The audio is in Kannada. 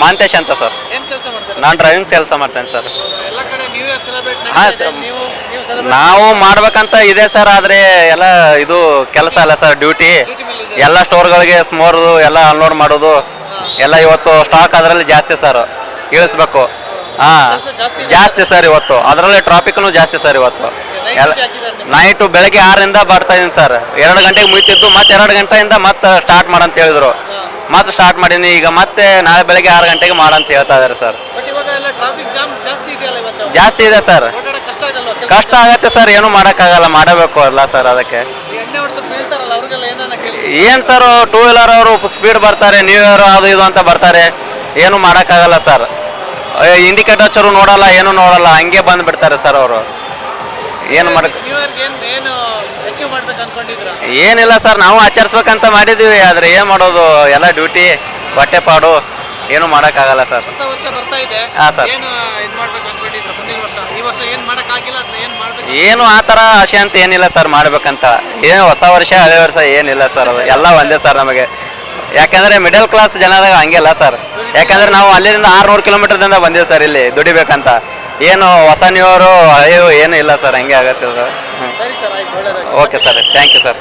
ಮಾಂತೇಶ್ ಅಂತ ಸರ್. ಏನ್ ಕೆಲಸ ಮಾಡ್ತಾರೆ? ನಾನು ಡ್ರೈವಿಂಗ್ ಕೆಲಸ ಮಾಡ್ತೇನೆ ಸರ್. ಎಲ್ಲ ಕಡೆ ನ್ಯೂ ಇಯರ್ ಸೆಲೆಬ್ರೇಟ್ ಹಾಂ ನಡೀತಾ ಸರ್. ಇದೆ. ನೀವು celebrate ನಾವು ಮಾಡ್ಬೇಕಂತ ಇದೆ ಸರ್, ಆದರೆ ಎಲ್ಲ ಇದು ಕೆಲಸ ಅಲ್ಲ ಸರ್, ಡ್ಯೂಟಿ. ಡ್ಯೂಟಿ ಮೇಲೆ ಇದೆ. ಎಲ್ಲ ಸ್ಟೋರ್ಗಳಿಗೆ ಸ್ಮೋರ್ದು ಎಲ್ಲ ಅನ್ಲೋಡ್ ಮಾಡೋದು ಎಲ್ಲ ಇವತ್ತು ಸ್ಟಾಕ್ ಅದರಲ್ಲಿ ಜಾಸ್ತಿ ಸರ್, ಇಳಿಸ್ಬೇಕು. ಹಾಂ ಕೆಲ್ಸ ಜಾಸ್ತಿ ಇದೆ. ಜಾಸ್ತಿ ಸರ್ ಇವತ್ತು, ಅದರಲ್ಲಿ ಟ್ರಾಫಿಕ್ನು ಜಾಸ್ತಿ ಸರ್ ಇವತ್ತು. Night ಎಲ್ಲ duty ಹಾಕಿದ್ದಾರೆ ನಿಮ್ಗೆ? ನೈಟು ಬೆಳಗ್ಗೆ 6ರಿಂದ ಬರ್ತಾ ಇದೀನಿ ಸರ್. 2 ಗಂಟೆಗೆ ಮುಗಿತಿದ್ದು ಮತ್ತೆ 2 ಗಂಟೆಯಿಂದ ಮತ್ತೆ ಸ್ಟಾರ್ಟ್ ಮಾಡಂತ ಹೇಳಿದ್ರು. ಮತ್ತೆ ಸ್ಟಾರ್ಟ್ ಮಾಡೀನಿ. ಈಗ ಮತ್ತೆ ನಾಳೆ ಬೆಳಗ್ಗೆ 6 ಗಂಟೆಗೆ ಮಾಡಂತ ಹೇಳ್ತಾ ಇದ್ದಾರೆ ಸರ್. ಬಟ್ ಇವಾಗ ಎಲ್ಲ ಟ್ರಾಫಿಕ್ ಜಾಮ್ ಜಾಸ್ತಿ ಇದೆಯಲ್ಲ ಇವತ್ತು. ಜಾಸ್ತಿ ಇದೆ ಸರ್. ಓಡಾಡಕ್ಕೆ ಕಷ್ಟ ಆಗಲ್ವಾ? ಕಷ್ಟ ಆಗತ್ತೆ ಸರ್, ಏನು ಮಾಡೋಕ್ಕಾಗಲ್ಲ, ಮಾಡಬೇಕು ಅಲ್ಲ ಸರ್. ಅದಕ್ಕೆ ಈ ಎಣ್ಣೆ ಹೊಡೆದು ಬೀಳ್ತಾರಲ್ಲ ಅವ್ರಿಗೆಲ್ಲ ಏನನ್ನ ಕೇಳಿ. ಏನು ಸರ್, 2 ವೀಲರ್ ಅವರು ಸ್ಪೀಡ್ ಬರ್ತಾರೆ, ನ್ಯೂ ಇಯರ್ ಅದು ಇದು ಅಂತ ಬರ್ತಾರೆ, ಏನು ಮಾಡೋಕ್ಕಾಗಲ್ಲ ಸರ್. ಇಂಡಿಕೇಟರ್ ಹಚ್ಚರು ನೋಡಲ್ಲ, ಏನು ನೋಡಲ್ಲ, ಹಂಗೆ ಬಂದು ಬಿಡ್ತಾರೆ ಸರ್ ಅವರು. ಏನು ಮಾಡಕ್ಕೆ ನ್ಯೂ ಇಯರ್ಗೆ ಏನು ಅಚೀವ್ ಮಾಡ್ಬೇಕು ಅನ್ಕೊಂಡಿದ್ರ? ಏನಿಲ್ಲ ಸರ್, ನಾವು ಆಚರಿಸ್ಬೇಕಂತ ಮಾಡಿದ್ದೀವಿ, ಆದರೆ ಏನು ಮಾಡೋದು, ಎಲ್ಲ ಡ್ಯೂಟಿ, ಹೊಟ್ಟೆಪಾಡು, ಏನು ಮಾಡೋಕ್ಕಾಗಲ್ಲ ಸರ್. ಹೊಸ ವರ್ಷ ಬರ್ತಾ ಇದೆ. ಹಾಂ ಸರ್. ಏನು ಇದು ಮಾಡ್ಬೇಕು ಅನ್ಕೊಂಡಿದ್ರ ಮುಂದಿನ ವರ್ಷ? ಈ ವರ್ಷ ಏನ್ ಮಾಡಕ್ಕಾಗಿಲ್ಲ, ಅದನ್ನ ಏನ್ ಮಾಡ್ಬೇಕು? ಏನು ಆ ಥರ ಆಸೆ ಅಂತ ಏನಿಲ್ಲ ಸರ್ ಮಾಡ್ಬೇಕಂತ. ಏನು ಹೊಸ ವರ್ಷ ಹಳೆ ವರ್ಷ ಏನಿಲ್ಲ ಸರ್, ಅದು ಎಲ್ಲ ಒಂದೇ ಸರ್ ನಮಗೆ. ಯಾಕಂದರೆ ಮಿಡಲ್ ಕ್ಲಾಸ್ ಜನದಾಗ ಹಂಗಿಲ್ಲ ಸರ್. ಯಾಕಂದರೆ ನಾವು ಅಲ್ಲಿಂದ 600 ಕಿಲೋಮೀಟರ್ದಿಂದ ಬಂದೀವಿ ಸರ್ ಇಲ್ಲಿ ದುಡಿಬೇಕಂತ. ಏನು ಹೊಸ ನ್ಯೂ ಇಯರು ಹಳೆಯು ಏನು ಇಲ್ಲ ಸರ್, ಹಂಗೆ ಆಗತ್ತೆ ಸರ್. ಸರಿ ಸರ್, ಆಯ್ತು, ಒಳ್ಳೆದಾಗಿ. Okay sir, thank you sir.